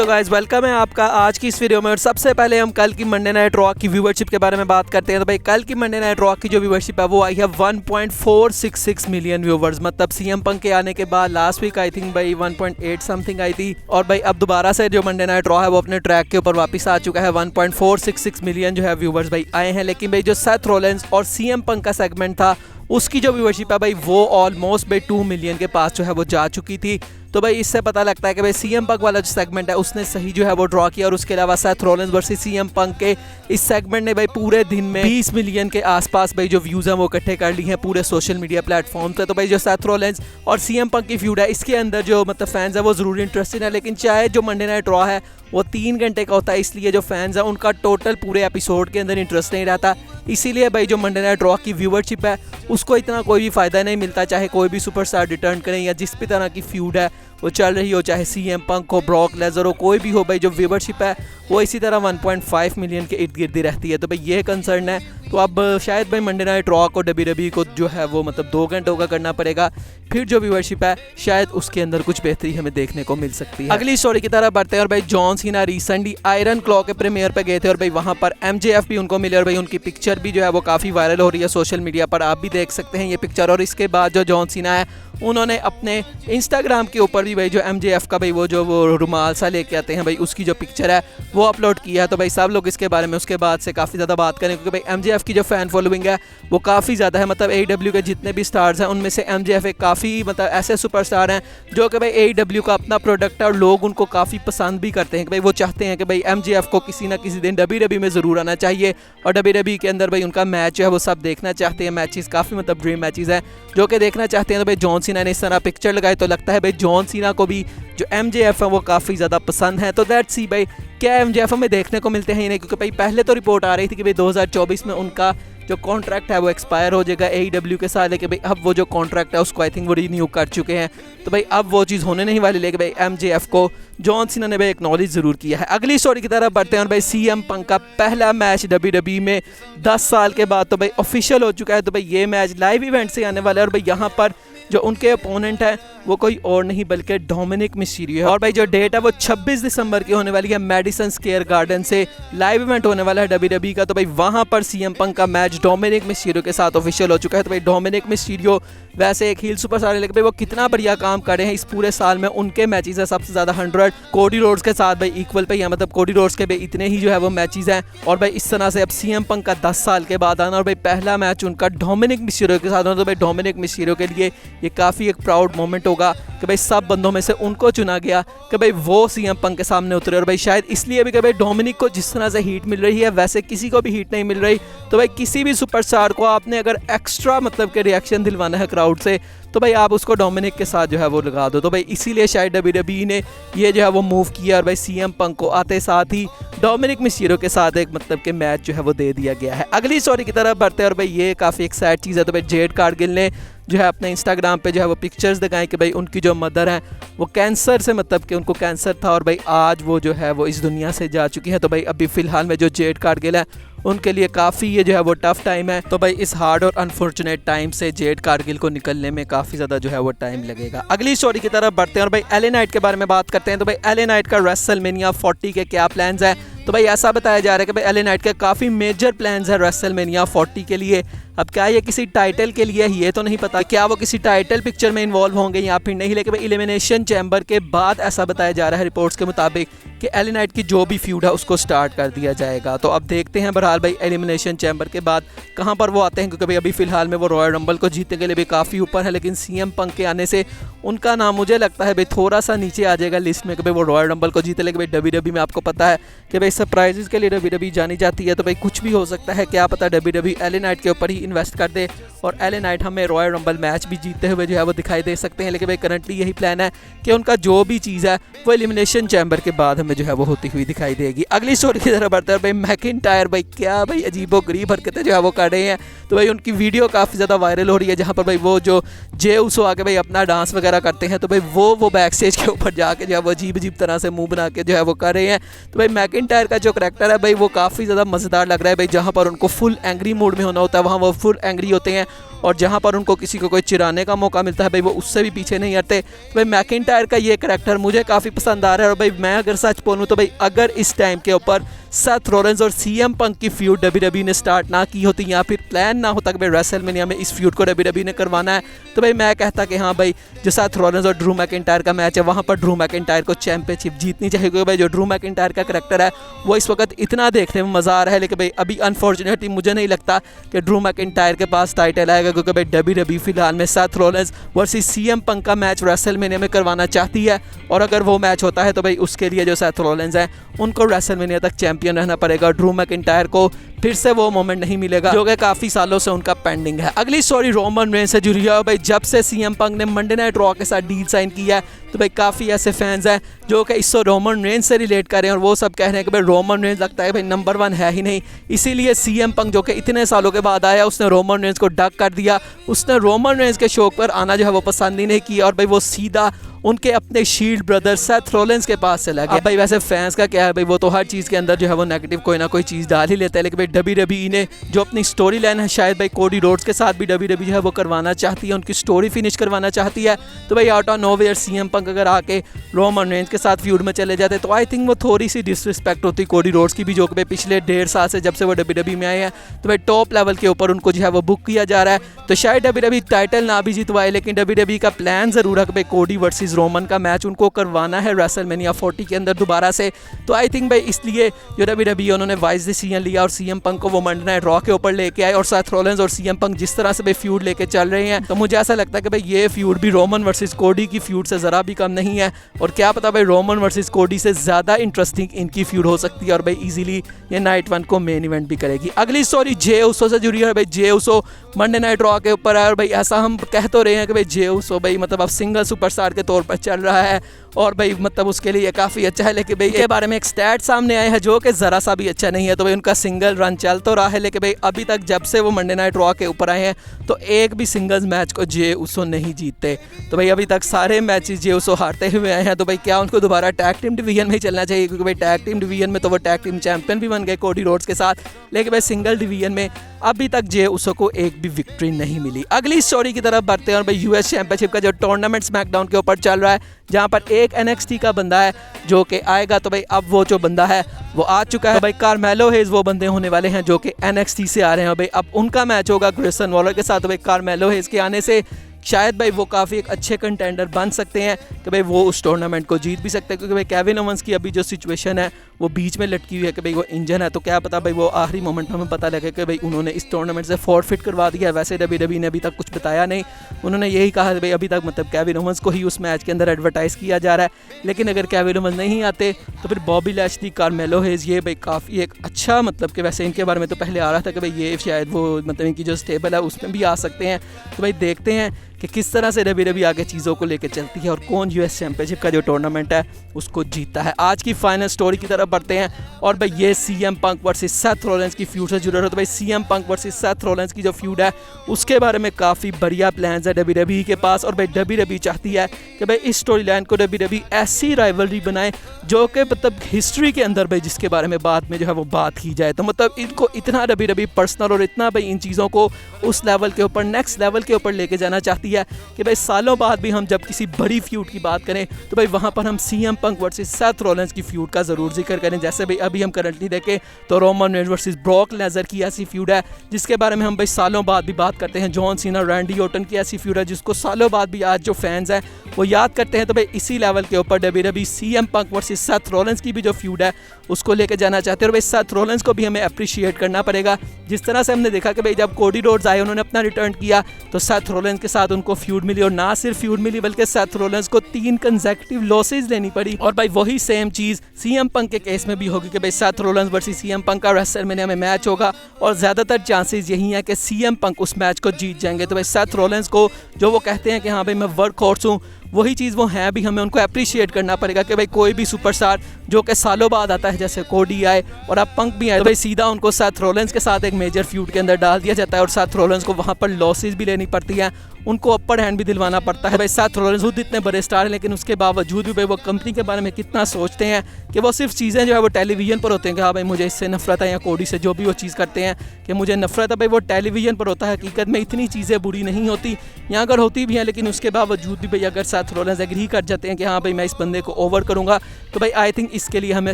तो guys welcome है आपका आज की इस वीडियो में। और सबसे पहले हम कल की मंडे नाइट रॉ की व्यूवरशिप के बारे में बात करते हैं। तो भाई कल की मंडे नाइट रॉ की जो व्यूवरशिप है वो आई है 1.466 मिलियन व्यूवर्स। मतलब सीएम पंक के आने के बाद लास्ट वीक आई थिंक भाई 1.8 समथिंग आई थी, और भाई अब दोबारा से जो मंडे नाइट रॉ है वो अपने ट्रैक के ऊपर वापस आ चुका है। 1.466 मिलियन जो है व्यूवर्स भाई आए हैं। लेकिन भाई जो सेथ रोलेंस और सीएम पंक का सेगमेंट था उसकी जो व्यूवरशिप है भाई वो ऑलमोस्ट भाई 2 मिलियन के पास जो है वो जा चुकी थी। तो भाई इससे पता लगता है कि भाई सीएम पंक वाला जो सेगमेंट है उसने सही जो है वो ड्रॉ किया। और उसके अलावा सेथ रोलेंस वर्सेस सीएम पंक के इस सेगमेंट ने भाई पूरे दिन में 20 मिलियन के आसपास भाई जो व्यूज हैं वो इकट्ठे कर ली हैं पूरे सोशल मीडिया प्लेटफॉर्म पे। तो भाई जो सेथ रोलेंस और सीएम पंक की फ्यूड है इसके अंदर जो मतलब फैंस है वो जरूर इंटरेस्टेड है। लेकिन चाहे जो मंडे नाइट रॉ है वो 3 घंटे का होता है, इसलिए जो फैंस है उनका टोटल पूरे एपिसोड के अंदर इंटरेस्ट नहीं रहता। इसीलिए भाई जो मंडे नाइट रॉ की व्यूवरशिप है उसको इतना कोई भी फायदा नहीं मिलता, चाहे कोई भी सुपरस्टार रिटर्न करें या जिस भी तरह की फ्यूड है वो चल रही हो, चाहे सीएम पंक हो, ब्रॉक लेसनर हो, कोई भी हो। भाई जो व्यूवरशिप है वो इसी तरह 1.5 मिलियन के इर्द गिर्द रहती है। तो भाई ये कंसर्न है। तो अब शायद भाई मंडे नाइट रॉ को WWE को जो है वो मतलब 2 घंटों का करना पड़ेगा, फिर जो व्यूवरशिप है शायद उसके अंदर कुछ बेहतरी हमें देखने को मिल सकती है। अगली स्टोरी की तरफ बढ़ते हैं। और भाई John Cena recently Iron Claw के प्रीमियर पे गए थे और भाई वहाँ पर MJF भी उनको मिले और भाई उनकी पिक्चर भी जो है वो काफ़ी वायरल हो रही है सोशल मीडिया पर, आप भी देख सकते हैं ये पिक्चर। और इसके बाद जो जॉन सीना है उन्होंने अपने इंस्टाग्राम के ऊपर भी भाई जो MJF का भाई वो जो वो रुमाल सा लेके आते हैं भाई उसकी जो पिक्चर है वो अपलोड किया है। तो भाई सब लोग इसके बारे में उसके बाद से काफ़ी ज़्यादा बात करें, क्योंकि भाई MJF की जो फ़ैन फॉलोइंग है वो काफ़ी ज़्यादा है। मतलब AEW के जितने भी स्टार्स हैं उनमें से MJF एक काफ़ी मतलब ऐसे सुपरस्टार हैं जो कि भाई AEW का अपना प्रोडक्ट है और लोग उनको काफ़ी पसंद भी करते हैं कि भाई वो चाहते हैं कि भाई MJF को किसी ना किसी दिन WWE में ज़रूर आना चाहिए। और WWE के अंदर भाई उनका मैच जो है वो सब देखना चाहते हैं। मैचेस काफ़ी मतलब ड्रीम मैचेस हैं जो कि देखना चाहते हैं। तो भाई जॉन सीना ने इस तरह पिक्चर लगाई तो लगता है भाई जॉन सीना को भी जो MJF है वो काफ़ी ज़्यादा पसंद है। तो दैट्स सी भाई क्या MJF में देखने को मिलते हैं नहीं, क्योंकि भाई पहले तो रिपोर्ट आ रही थी कि भाई 2024 में उनका जो कॉन्ट्रैक्ट है वो एक्सपायर हो जाएगा AEW के साथ। लेकिन भाई अब वो जो कॉन्ट्रैक्ट है उसको आई थिंक वो रिन्यू कर चुके हैं। तो भाई अब वो चीज़ होने नहीं वाली, लेकिन भाई MJF को जॉन सीना ने भाई एक्नॉलेज ज़रूर किया है। अगली स्टोरी की तरफ बढ़ते हैं। और भाई सीएम पंक का पहला मैच WWE में 10 साल के बाद तो भाई ऑफिशियल हो चुका है। तो भाई ये मैच लाइव इवेंट से आने वाला है और भाई यहाँ पर जो उनके अपोनेंट है वो कोई और नहीं बल्कि डोमिनिक मिस्टीरियो है। और भाई जो डेट है वो 26 दिसंबर की होने वाली है। मैडिसन स्क्वायर गार्डन से लाइव इवेंट होने वाला है WWE का। तो भाई वहाँ पर सीएम पंक का मैच डोमिनिक मिस्टीरियो के साथ ऑफिशियल हो चुका है। तो भाई डोमिनिक मिस्टीरियो वैसे एक हील सुपरस्टार है, लेकिन भाई वो कितना बढ़िया काम कर रहे हैं इस पूरे साल में। उनके मैचेस है सबसे ज़्यादा 100 कोडी रोड्स के साथ भाई इक्वल पे ही है। मतलब कोडी रोड्स के भाई इतने ही जो है वो मैचेस हैं। और भाई इस तरह से अब सीएम पंक का 10 साल के बाद आना और भाई पहला मैच उनका डोमिनिक मिस्टीरियो के साथ होना, तो भाई डोमिनिक मिस्टीरियो के लिए ये काफ़ी एक प्राउड मोमेंट होगा कि भाई सब बंदों में से उनको चुना गया कि भाई वो सीएम पंक के सामने उतरे। और भाई शायद इसलिए भी कि भाई डोमिनिक को जिस तरह से हीट मिल रही है वैसे किसी को भी हीट नहीं मिल रही। तो भाई किसी भी सुपरस्टार को आपने अगर एक्स्ट्रा मतलब के रिएक्शन दिलवाना है क्राउड से तो भाई आप उसको डोमिनिक के साथ जो है वो लगा दो। तो भाई इसीलिए शायद WWE ने ये जो है वो मूव किया और भाई सीएम पंक को आते साथ ही डोमिनिक मिस्टीरियो के साथ एक मतलब के मैच जो है वो दे दिया गया है। अगली स्टोरी की तरफ बढ़ते हैं। और भाई ये काफ़ी एक सैड चीज़ है। तो भाई जेड कारगिल ने जो है अपने इंस्टाग्राम पे जो है वो पिक्चर्स दिखाएं कि भाई उनकी जो मदर है वो कैंसर से मतलब कि उनको कैंसर था और भाई आज वो जो है वो इस दुनिया से जा चुकी है। तो भाई अभी फ़िलहाल में जो जेड कारगिल है उनके लिए काफ़ी ये जो है वो टफ टाइम है। तो भाई इस हार्ड और अनफॉर्चुनेट टाइम से जेड कारगिल को निकलने में काफ़ी ज़्यादा जो है वो टाइम लगेगा। अगली स्टोरी की तरफ बढ़ते हैं और भाई LA नाइट के बारे में बात करते हैं। तो भाई LA नाइट का रेसलमेनिया 40 के क्या प्लान्स हैं। तो भाई ऐसा बताया जा रहा है कि भाई LA नाइट के काफ़ी मेजर प्लान्स है रेसलमेनिया 40 के लिए। अब क्या ये किसी टाइटल के लिए ये तो नहीं पता क्या वो किसी टाइटल पिक्चर में इन्वॉल्व होंगे या फिर नहीं, लेकिन भाई एलिमिनेशन चैम्बर के बाद ऐसा बताया जा रहा है रिपोर्ट्स के मुताबिक कि LA नाइट की जो भी फ्यूड है उसको स्टार्ट कर दिया जाएगा। तो अब देखते हैं बहरहाल भाई एलिमिनेशन चैम्बर के बाद कहाँ पर वो आते हैं, क्योंकि भाई अभी फिलहाल में वो रॉयल रंबल को जीतने के लिए भी काफ़ी ऊपर है। लेकिन सीएम पंक के आने से उनका नाम मुझे लगता है भाई थोड़ा सा नीचे आ जाएगा लिस्ट में कि भाई वो रॉयल रंबल को जीते। लेकिन भाई WWE में आपको पता है कि भाई सरप्राइजेस के लिए WWE जानी जाती है। तो भाई कुछ भी हो सकता है, क्या पता WWE LA नाइट के ऊपर ही इन्वेस्ट कर दे और LA नाइट हमें रॉयल रंबल मैच भी जीतते हुए जो है वो दिखाई दे सकते हैं। लेकिन भाई करंटली यही प्लान है कि उनका जो भी चीज़ है वो एलिमिनेशन चैम्बर के बाद हमें जो है वो होती हुई दिखाई देगी। अगली स्टोरी की तरफ बढ़ते हैं। भाई मैकिंटायर भाई क्या भाई अजीबोगरीब हरकतें जो है वो कर रहे हैं। तो भाई उनकी वीडियो काफ़ी ज़्यादा वायरल हो रही है जहाँ पर भाई वो जो जे उसो आके भाई अपना डांस वगैरह करते हैं। तो भाई वो बैक स्टेज के ऊपर जाके जो है वो अजीब अजीब तरह से मुंह बना के जो है वो कर रहे हैं। तो भाई मैकिंटायर का जो करैक्टर है भाई वो काफ़ी ज़्यादा मज़ेदार लग रहा है। भाई जहाँ पर उनको फुल एंग्री मूड में होना होता है वहाँ वो वो फुल एंग्री होते हैं और जहाँ पर उनको किसी को कोई चिढ़ाने का मौका मिलता है भाई वो उससे भी पीछे नहीं हटते। तो भाई मैकिंटायर का ये करैक्टर मुझे काफ़ी पसंद आ रहा है। और भाई मैं अगर सच बोलूँ तो भाई अगर इस टाइम के ऊपर सेथ रॉलिंस और सीएम पंक की फ्यूड डब्ल्यूडब्ल्यूई ने स्टार्ट ना की होती या फिर प्लान ना होता कि भाई रेसलमेनिया में इस फ्यूड को डब्ल्यूडब्ल्यूई ने करवाना है, तो भाई मैं कहता कि हाँ भाई जो सेथ रॉलिंस और ड्रू मैकिंटायर का मैच है वहाँ पर ड्रू मैकिंटायर को चैंपियनशिप जीतनी चाहिए। क्योंकि भाई जो ड्रू मैकिंटायर का करैक्टर है वो इस वक्त इतना देखने में मज़ा आ रहा है, लेकिन भाई अभी अनफॉर्चुनेटली मुझे नहीं लगता कि ड्रू मैकिंटायर के पास टाइटल आएगा। क्योंकि भाई डब्ल्यूडब्ल्यूई फिलहाल में Seth Rollins versus CM Punk का मैच रेसलमेनिया में करवाना चाहती है, और अगर वो मैच होता है तो भाई उसके लिए जो सेथ रॉलिंस हैं उनको रेसलमेनिया तक चैंपियन रहना पड़ेगा। ड्रू मैकिंटायर को फिर से वो मोमेंट नहीं मिलेगा जो कि काफ़ी सालों से उनका पेंडिंग है। अगली स्टोरी रोमन रेंस से जुड़ी है। भाई जब से सीएम पंक ने मंडे नाइट रॉ के साथ डील साइन किया है तो भाई काफ़ी ऐसे फैंस हैं जो कि इससे रोमन रेंस से रिलेट कर रहे हैं और वो सब कह रहे हैं कि भाई रोमन रेंस लगता है भाई नंबर 1 है ही नहीं। इसीलिए सीएम पंक जो कि इतने सालों के बाद आया उसने रोमन रेंस को डक कर दिया। उसने रोमन रेंस के शो पर आना जो है वो पसंद ही नहीं किया और भाई वो सीधा उनके अपने शील्ड ब्रदर सेथ रॉलिंस के पास चला गया। भाई वैसे फैंस का क्या है भाई वो तो हर चीज़ के अंदर जो है वो नेगेटिव कोई ना कोई चीज़ डाल ही लेता है, लेकिन भाई डब्ल्यूडब्ल्यूई ने जो अपनी स्टोरी लाइन है शायद भाई कोडी रोड्स के साथ भी डब्ल्यूडब्ल्यूई जो है वो करवाना चाहती है, उनकी स्टोरी फिनिश करवाना चाहती है। तो भाई out of nowhere CM Punk अगर आके रोमन रेंस के साथ फ्यूड में चले जाते तो आई थिंक वो थोड़ी सी डिसरिस्पेक्ट होती कोडी रोड्स की भी, जो कि भाई पिछले 1.5 साल से जब से वो डब्ल्यूडब्ल्यूई में आए हैं तो भाई टॉप लेवल के ऊपर उनको जो है वो बुक किया जा रहा है। तो शायद डब्ल्यूडब्ल्यूई टाइटल ना भी जितवाए, लेकिन डब्ल्यूडब्ल्यूई का प्लान ज़रूर है कि भाई कोडी वर्सेस रोमन का मैच उनको करवाना है रेसलमेनिया 40 के अंदर दोबारा से। तो आई थिंक भाई इसलिए जो डब्ल्यूडब्ल्यूई उन्होंने वाइज डिसीजन लिया और सीएम पंक को वो मंडे नाइट रॉ के ऊपर लेके आए। और सेथ रॉलिंस और सीएम पंक जिस तरह से भाई फ्यूड लेके चल रहे हैं तो मुझे ऐसा लगता है कि भाई ये फ्यूड भी रोमन वर्सेस कोडी की फ्यूड से ज़रा भी कम नहीं है, और क्या पता भाई रोमन वर्सेस कोडी से ज़्यादा इंटरेस्टिंग इनकी फ्यूड हो सकती है और भाई इजीली ये नाइट 1 को मेन इवेंट भी करेगी। अगली स्टोरी जे उसो से जुड़ी है। भाई जे उसो मंडे नाइट रॉ के ऊपर है और भाई ऐसा हम कह तो रहे हैं कि भाई जे उसो भाई मतलब अब सिंगल सुपरस्टार के तौर पर चल रहा है और भाई मतलब उसके लिए काफ़ी अच्छा है, लेकिन भाई के बारे में एक स्टैट सामने आया है जो कि ज़रा सा भी अच्छा नहीं है। तो भाई उनका सिंगल रन चल तो रहा है, लेकिन भाई अभी तक जब से वो मंडे नाइट रॉ के ऊपर आए हैं तो एक भी सिंगल्स मैच को जे उसो नहीं जीतते। तो भाई अभी तक सारे मैचेस जे उसो हारते हुए आए हैं। तो भाई क्या उनको दोबारा टैग टीम डिवीजन में ही चलना चाहिए, क्योंकि भाई टैग टीम डिवीजन में तो वो टैग टीम चैंपियन भी बन गए कोडी रोड्स के साथ, लेकिन भाई सिंगल डिवीजन में अभी तक जे उसो को एक भी विक्ट्री नहीं मिली। अगली स्टोरी की तरफ बढ़ते हैं और भाई यूएस चैंपियनशिप का जो टूर्नामेंट स्मैकडाउन के ऊपर चल रहा है जहाँ पर एक एनएक्सटी का बंदा है जो कि आएगा। तो भाई अब वो जो बंदा है वो आ चुका है। भाई कार्मेलो हेज वो बंदे होने वाले हैं जो कि एनएक्सटी से आ रहे हैं। भाई अब उनका मैच होगा ग्रेसन वॉलर के साथ। तो भाई कार्मेलो हेज के आने से शायद भाई वो काफ़ी एक अच्छे कंटेंडर बन सकते हैं कि भाई वो उस टूर्नामेंट को जीत भी सकते हैं, क्योंकि भाई केविन ओवेंस की अभी जो सिचुएशन है वो बीच में लटकी हुई है कि भाई वो इंजन है। तो क्या पता भाई वो आखिरी मोमेंट में हमें पता लगे कि भाई उन्होंने इस टूर्नामेंट से फॉरफिट करवा दिया है। वैसे डब्ल्यूडब्ल्यूई ने अभी तक कुछ बताया नहीं, उन्होंने यही कहा भाई अभी तक मतलब केविन ओवेंस को ही उस मैच के अंदर एडवर्टाइज़ किया जा रहा है। लेकिन अगर केविन ओवेंस नहीं आते तो फिर बॉबी लैशली, कार्मेलो हेज ये भाई काफ़ी एक अच्छा मतलब कि वैसे इनके बारे में तो पहले आ रहा था कि भाई ये शायद वो मतलब इनकी जो स्टेबल है उसमें भी आ सकते हैं। तो भाई देखते हैं कि किस तरह से डब्ल्यूडब्ल्यूई आगे चीज़ों को लेकर चलती है और कौन यूएस चैंपियनशिप का जो टूर्नामेंट है उसको जीतता है। आज की फाइनल स्टोरी की तरफ बढ़ते हैं और भाई ये CM Punk versus Seth Rollins की फ्यूड से जुड़े हो। तो भाई CM Punk versus Seth Rollins की जो फ्यूड है उसके बारे में काफ़ी बढ़िया प्लान्स है डब्ल्यूडब्ल्यूई के पास, और भाई डब्ल्यूडब्ल्यूई चाहती है कि भाई इस स्टोरी लाइन को डब्ल्यूडब्ल्यूई ऐसी राइवलरी बनाए जो कि मतलब हिस्ट्री के अंदर भाई जिसके बारे में बाद में जो है वो बात की जाए। तो मतलब इनको इतना डब्ल्यूडब्ल्यूई पर्सनल और इतना भाई इन चीज़ों को उस लेवल के ऊपर नेक्स्ट लेवल के ऊपर लेके जाना चाहती है कि भाई सालों बाद भी हम जब किसी बड़ी फ्यूड की बात करें तो भाई वहाँ पर हम CM Punk versus Seth Rollins की फ्यूड का ज़रूर जिक्र करें। जैसे भाई अभी हम करंटली देखें तो Roman Reigns versus Brock Lesnar की ऐसी फ्यूड है जिसके बारे में हम भाई सालों बाद भी बात करते हैं। जॉन सीना, रैंडी ऑर्टन की ऐसी फ्यूड है जिसको सालों बाद भी आज जो फैंस हैं वो याद करते हैं। तो भाई इसी लेवल के ऊपर WWE CM Punk versus Seth Rollins की भी जो फ्यूड है उसको लेकर जाना चाहते हैं। और भाई सेथ रॉलिंस को भी हमें अप्रिशिएट करना पड़ेगा। जिस तरह से हमने देखा कि भाई जब कोडी रोड्स आए उन्होंने अपना रिटर्न किया तो सेथ रॉलिंस के साथ उनको फ्यूड मिली, और ना सिर्फ फ्यूड मिली बल्कि सेथ रॉलिंस को 3 कंसेक्यूटिव लॉसेज लेनी पड़ी। और भाई वही सेम चीज़ सीएम पंक के केस में भी होगी कि भाई Seth Rollins versus CM Punk का रेसलमेनिया में मैच होगा और ज़्यादातर चांसेस यही हैं कि सीएम पंक उस मैच को जीत जाएंगे। तो भाई सेथ रॉलिंस को जो वो कहते हैं कि हाँ भाई मैं वर्क हॉर्स हूँ वही चीज़ वो हैं भी, हमें उनको अप्रिशिएट करना पड़ेगा कि भाई कोई भी सुपरस्टार जो कि सालों बाद आता है, जैसे कोडी आए और अब पंक भी आए, तो भाई सीधा उनको सेथ रॉलिंस के साथ एक मेजर फ्यूड के अंदर डाल दिया जाता है और सेथ रॉलिंस को वहाँ पर लॉसेस भी लेनी पड़ती हैं, उनको अपर हैंड भी दिलवाना पड़ता है। भाई सेथ रॉलिंस खुद इतने बड़े स्टार हैं, लेकिन उसके बावजूद भी भाई वो कंपनी के बारे में कितना सोचते हैं कि वो सिर्फ चीज़ें जो है वो टेलीविज़न पर होते हैं कि हाँ भाई मुझे इससे नफरत है, या कोडी से जो भी वो चीज़ करते हैं कि मुझे नफरत है, भाई वो टेलीविज़न पर होता है। हकीकत में इतनी चीज़ें बुरी नहीं होती, या अगर होती भी हैं लेकिन उसके बावजूद भी भाई अगर सेथ रॉलिंस एग्री कर जाते हैं कि हाँ भाई मैं इस बंदे को ओवर करूँगा, तो भाई आई थिंक इसके लिए हमें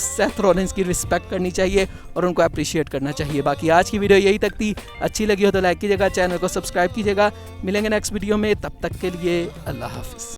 सेथ रॉलिंस की रिस्पेक्ट करनी चाहिए और उनको अप्रिशिएट करना चाहिए। बाकी आज की वीडियो यही तक थी, अच्छी लगी हो तो लाइक कीजिएगा, चैनल को सब्सक्राइब कीजिएगा। मिलेंगे नेक्स्ट वीडियो में, तब तक के लिए अल्लाह हाफिज़।